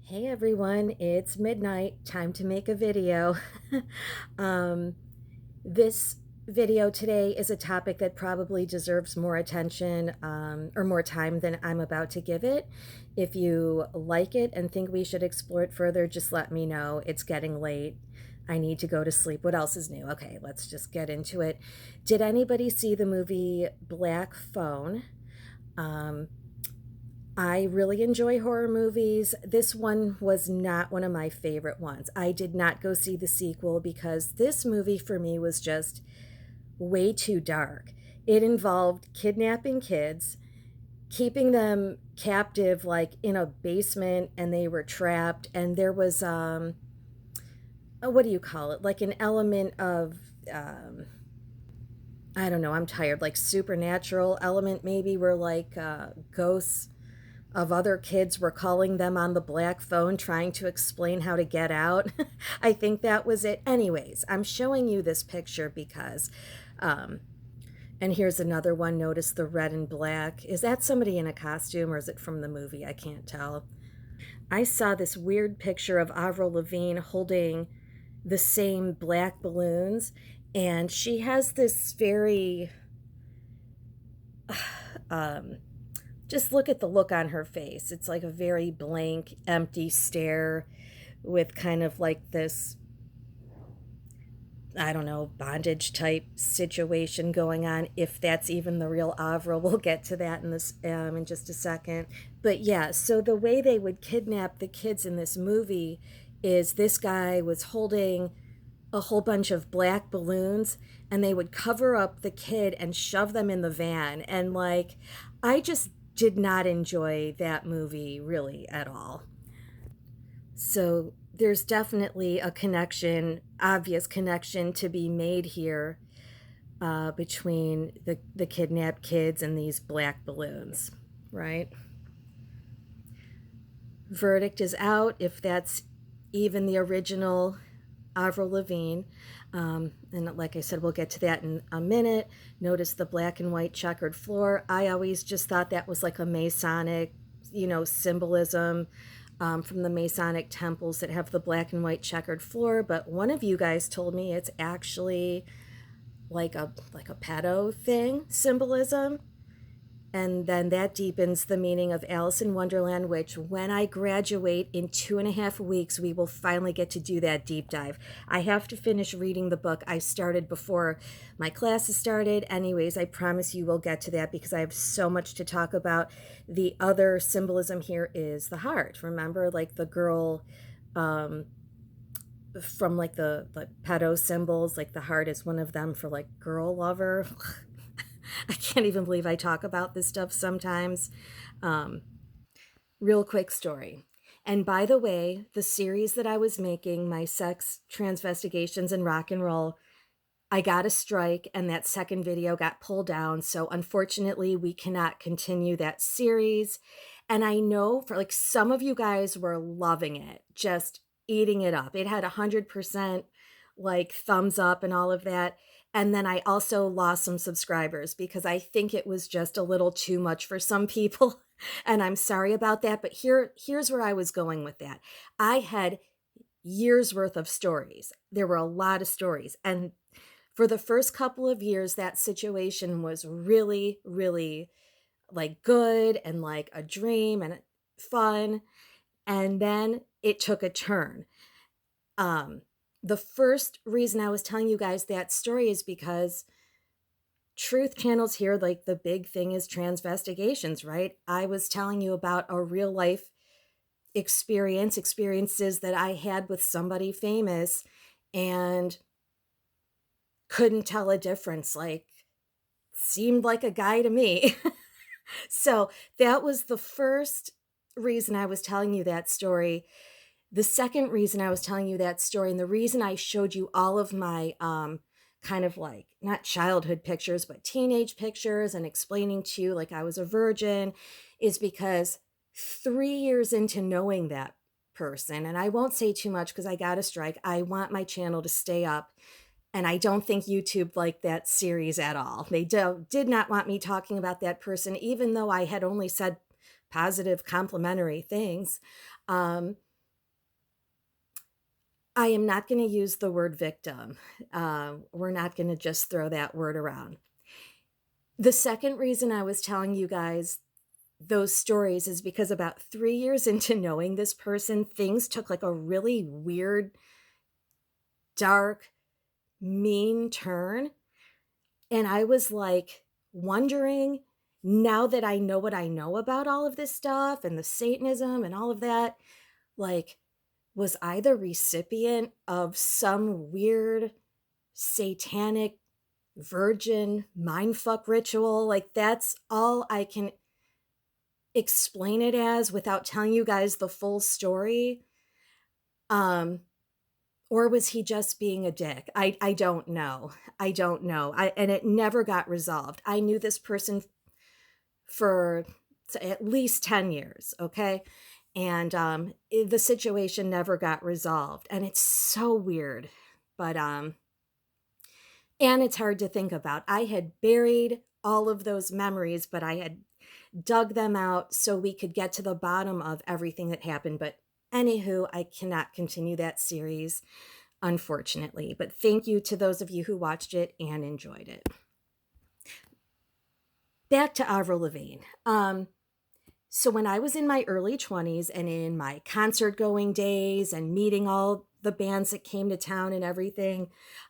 Hey everyone, it's midnight, time to make a video. um, this video today is a topic that probably deserves more attention or more time than I'm about to give it. If you like it and think we should explore it further, just let me know. It's getting late. I need to go to sleep. What else is new? Okay, let's just get into it. Did anybody see the movie Black Phone? Um, I really enjoy horror movies. This one was not one of my favorite ones. I did not go see the sequel because this movie for me was just way too dark. It involved kidnapping kids, keeping them captive like in a basement and they were trapped and there was what do you call it? Like an element of um I don't know, I'm tired, like supernatural element maybe where like ghosts of other kids were calling them on the black phone trying to explain how to get out. I think that was it. Anyways, I'm showing you this picture because, um, and here's another one. Notice the red and black. Is that somebody in a costume or is it from the movie? I can't tell. I saw this weird picture of Avril Lavigne holding the same black balloons, and she has this very um, just look at the look on her face. It's like a very blank, empty stare with kind of like this, I don't know, bondage type situation going on. If that's even the real Avra, we'll get to that in just a second. But yeah, so the way they would kidnap the kids in this movie is this guy was holding a whole bunch of black balloons and they would cover up the kid and shove them in the van. And like, I just did not enjoy that movie really at all. So there's definitely a connection, obvious connection to be made here between the kidnapped kids and these black balloons, right? Verdict is out if that's even the original Avril Lavigne. And like I said, we'll get to that in a minute. Notice the black and white checkered floor. I always just thought that was like a Masonic, symbolism from the Masonic temples that have the black and white checkered floor. But one of you guys told me it's actually like a pedo thing, symbolism. And then that deepens the meaning of Alice in Wonderland, which when I graduate in 2.5 weeks, we will finally get to do that deep dive. I have to finish reading the book I started before my classes started. Anyways, I promise you we'll get to that because I have so much to talk about. The other symbolism here is the heart. Remember, like the girl from like the pedo symbols, like the heart is one of them for like girl lover. I can't even believe I talk about this stuff sometimes. Um, Real quick story. And by the way, the series that I was making, my sex, transvestigations, and rock and roll, I got a strike and that second video got pulled down. So unfortunately, we cannot continue that series. And I know for like some of you guys were loving it, just eating it up. It had 100% like thumbs up and all of that. And then I also lost some subscribers because I think it was just a little too much for some people. And I'm sorry about that. But here's where I was going with that. I had years worth of stories. There were a lot of stories. And for the first couple of years, that situation was really, really like good and like a dream and fun. And then it took a turn. Um, the first reason I was telling you guys that story is because truth channels here, like the big thing is transvestigations, right? I was telling you about a real life experiences that I had with somebody famous and couldn't tell a difference. Like, seemed like a guy to me. So that was the first reason I was telling you that story. The second reason I was telling you that story, and the reason I showed you all of my kind of like not childhood pictures, but teenage pictures and explaining to you like I was a virgin, is because 3 years into knowing that person, and I won't say too much because I got a strike. I want my channel to stay up. And I don't think YouTube liked that series at all. They did not want me talking about that person, even though I had only said positive, complimentary things. Um, I am not going to use the word victim. We're not going to just throw that word around. The second reason I was telling you guys those stories is because about 3 years into knowing this person, things took like a really weird, dark, mean turn. And I was like wondering, now that I know what I know about all of this stuff and the Satanism and all of that, like, was I the recipient of some weird satanic virgin mindfuck ritual? Like, that's all I can explain it as without telling you guys the full story. Um, or was he just being a dick? I don't know. I don't know. And it never got resolved. I knew this person for at least 10 years, okay? And the situation never got resolved. And it's so weird. But and it's hard to think about. I had buried all of those memories, but I had dug them out so we could get to the bottom of everything that happened. But anywho, I cannot continue that series, unfortunately. But thank you to those of you who watched it and enjoyed it. Back to Avril Lavigne. So when I was in my early 20s and in my concert going days and meeting all the bands that came to town and everything,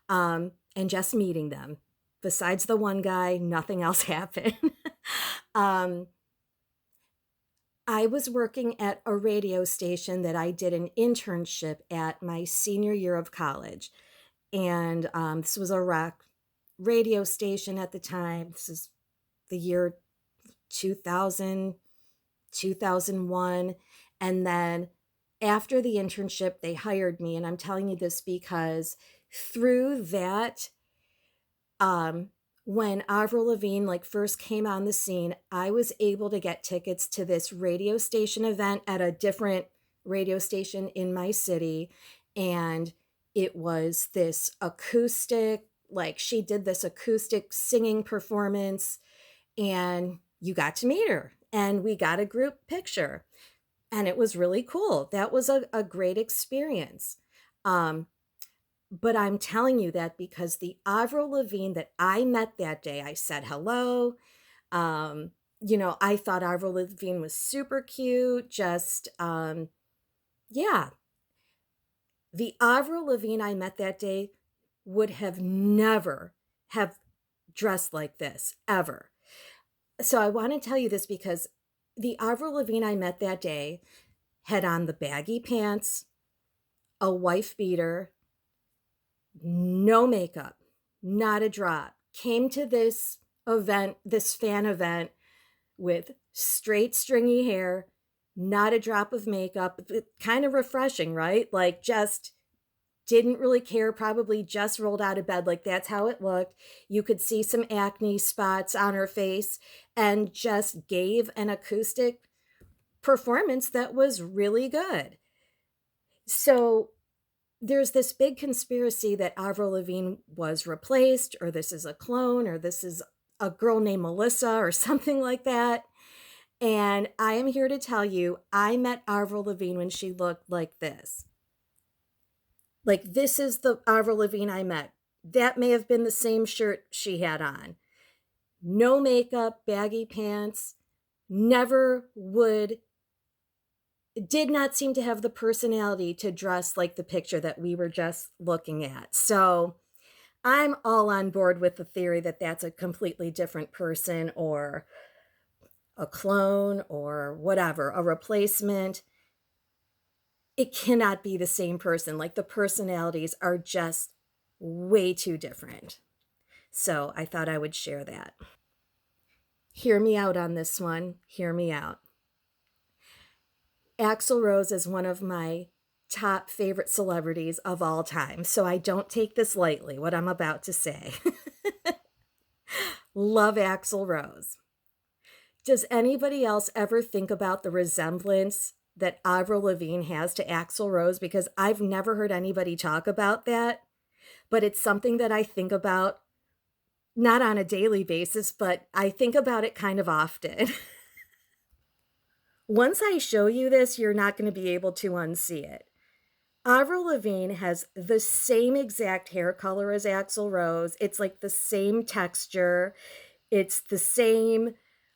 and just meeting them, besides the one guy, nothing else happened. um, I was working at a radio station that I did an internship at my senior year of college. And this was a rock radio station at the time. This is the year 2000, 2001. And then after the internship, they hired me. And I'm telling you this because through that, when Avril Lavigne like first came on the scene, I was able to get tickets to this radio station event at a different radio station in my city. And it was this acoustic, like she did this acoustic singing performance, and you got to meet her and we got a group picture. And it was really cool. That was a great experience. But I'm telling you that because the Avril Lavigne that I met that day, I said hello. I thought Avril Lavigne was super cute. Just, yeah. The Avril Lavigne I met that day would have never have dressed like this, ever. So I want to tell you this because the Avril Lavigne I met that day had on the baggy pants, a wife beater, no makeup, not a drop. Came to this event, this fan event, with straight stringy hair, not a drop of makeup. Kind of refreshing, right? Like, just didn't really care, probably just rolled out of bed. Like, that's how it looked. You could see some acne spots on her face, and just gave an acoustic performance that was really good. So there's this big conspiracy that Avril Lavigne was replaced, or this is a clone, or this is a girl named Melissa, or something like that. And I am here to tell you, I met Avril Lavigne when she looked like this. Like, this is the Avril Lavigne I met. That may have been the same shirt she had on. No makeup, baggy pants, never would, did not seem to have the personality to dress like the picture that we were just looking at. So I'm all on board with the theory that that's a completely different person, or a clone, or whatever, a replacement. It cannot be the same person. Like, the personalities are just way too different. So I thought I would share that. Hear me out on this one. Hear me out. Axl Rose is one of my top favorite celebrities of all time. So I don't take this lightly, what I'm about to say. Love Axl Rose. Does anybody else ever think about the resemblance that Avril Lavigne has to Axl Rose? Because I've never heard anybody talk about that, but it's something that I think about, not on a daily basis, but I think about it kind of often. Once I show you this, you're not going to be able to unsee it. Avril Lavigne has the same exact hair color as Axl Rose. It's like the same texture. It's the same,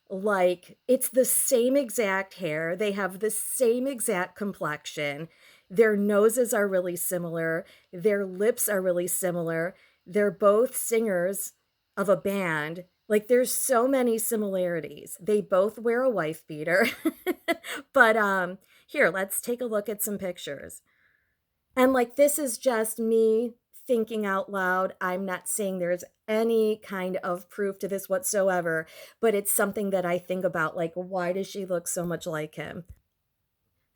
it's the same exact hair. They have the same exact complexion. Their noses are really similar. Their lips are really similar. They're both singers of a band. Like, there's so many similarities. They both wear a wife beater. But here, let's take a look at some pictures. And like, this is just me thinking out loud. I'm not saying there's any kind of proof to this whatsoever, but it's something that I think about. Like, why does she look so much like him?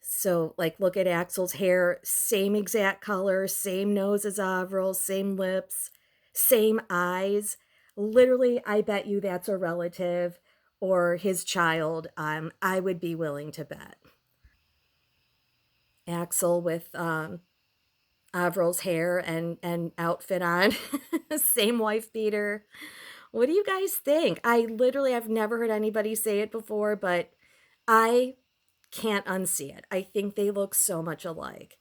So, like, look at Axel's hair, same exact color, same nose as Avril, same lips, same eyes. Literally, I bet you that's a relative or his child. I would be willing to bet. Axel with Avril's hair and outfit on. Same wife beater. What do you guys think? I've never heard anybody say it before, but I can't unsee it. I think they look so much alike.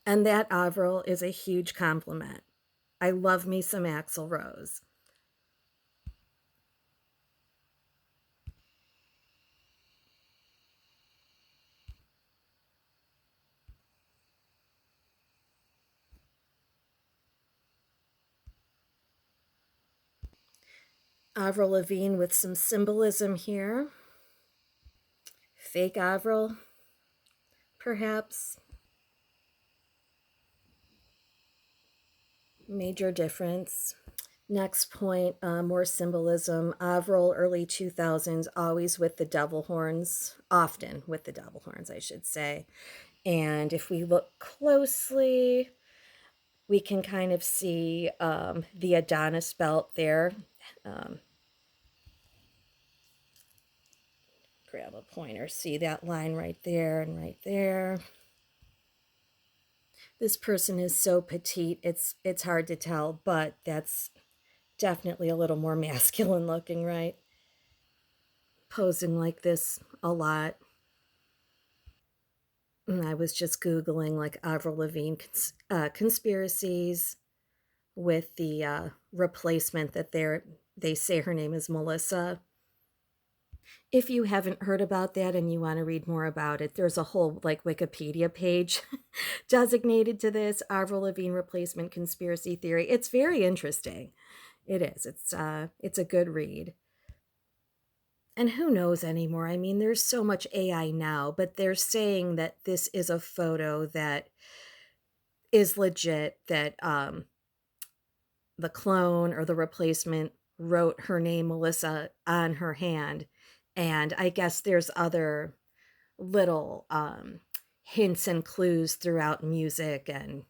And that Avril is a huge compliment. I love me some Axl Rose. Avril Lavigne with some symbolism here. Fake Avril, perhaps. Major difference. Next point, more symbolism. Avril, early 2000s, always with the devil horns, often with the devil horns, I should say. And if we look closely, we can kind of see the Adonis belt there. Um, Grab a pointer, see that line right there and right there. This person is so petite, it's hard to tell, but that's definitely a little more masculine looking, right? Posing like this a lot. And I was just Googling like Avril Lavigne conspiracies with the replacement that they say her name is Melissa. If you haven't heard about that and you want to read more about it, there's a whole like Wikipedia page designated to this Avril Lavigne replacement conspiracy theory. It's very interesting. It is. It's a good read. And who knows anymore? I mean, there's so much AI now, but they're saying that this is a photo that is legit, that the clone or the replacement wrote her name, Melissa, on her hand. And I guess there's other little hints and clues throughout music and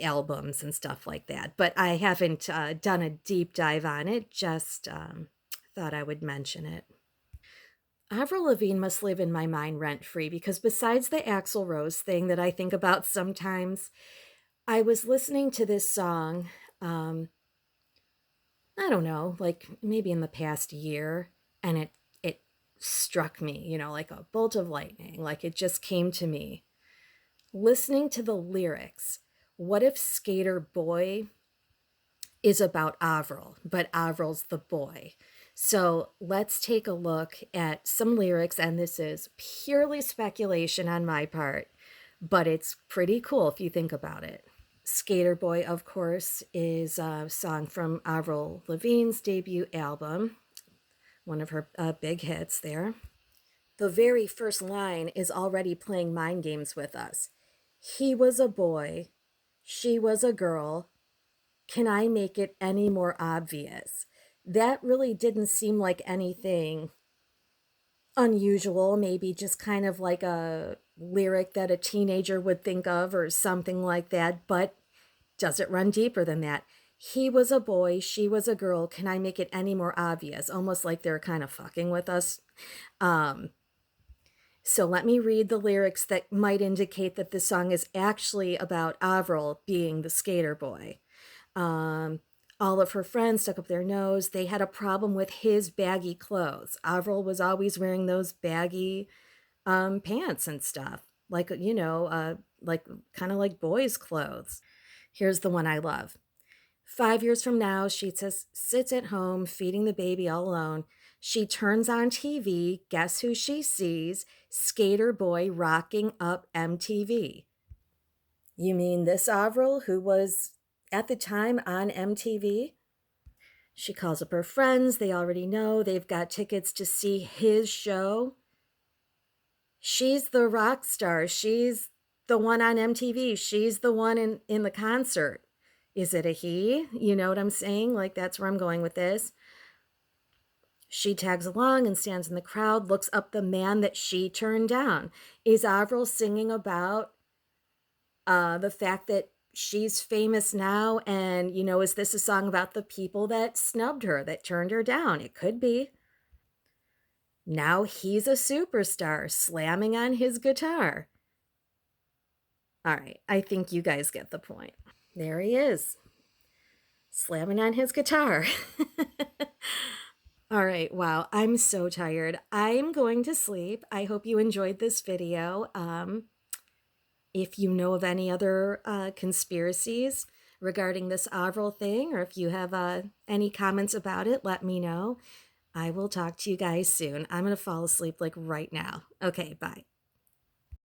albums and stuff like that. But I haven't done a deep dive on it, just thought I would mention it. Avril Lavigne must live in my mind rent free because besides the Axl Rose thing that I think about sometimes, I was listening to this song, I don't know, like maybe in the past year, and it struck me, like a bolt of lightning, like it just came to me. Listening to the lyrics, what if Sk8er Boi is about Avril, but Avril's the boy? So let's take a look at some lyrics, and this is purely speculation on my part, but it's pretty cool if you think about it. Sk8er Boi, of course, is a song from Avril Lavigne's debut album, one of her big hits there. The very first line is already playing mind games with us. He was a boy, she was a girl. Can I make it any more obvious? That really didn't seem like anything unusual, maybe just kind of like a lyric that a teenager would think of or something like that, but does it run deeper than that? He was a boy, she was a girl. Can I make it any more obvious? Almost like they're kind of fucking with us. So let me read the lyrics that might indicate that this song is actually about Avril being the skater boy. Um, all of her friends stuck up their nose. They had a problem with his baggy clothes. Avril was always wearing those baggy pants and stuff. like, like kind of like boys' clothes. Here's the one I love. 5 years from now, she says, sits at home feeding the baby all alone. She turns on TV. Guess who she sees? Sk8er Boi rocking up MTV. You mean this Avril, who was at the time on MTV? She calls up her friends. They already know. They've got tickets to see his show. She's the rock star. She's the one on MTV. She's the one in the concert. Is it a he? You know what I'm saying? Like, that's where I'm going with this. She tags along and stands in the crowd, looks up the man that she turned down. Is Avril singing about the fact that she's famous now? And, is this a song about the people that snubbed her, that turned her down? It could be. Now he's a superstar, slamming on his guitar. All right, I think you guys get the point. There he is, slamming on his guitar. All right, wow, I'm so tired. I'm going to sleep. I hope you enjoyed this video. If you know of any other conspiracies regarding this Avril thing, or if you have any comments about it, let me know. I will talk to you guys soon. I'm going to fall asleep like right now. Okay, bye.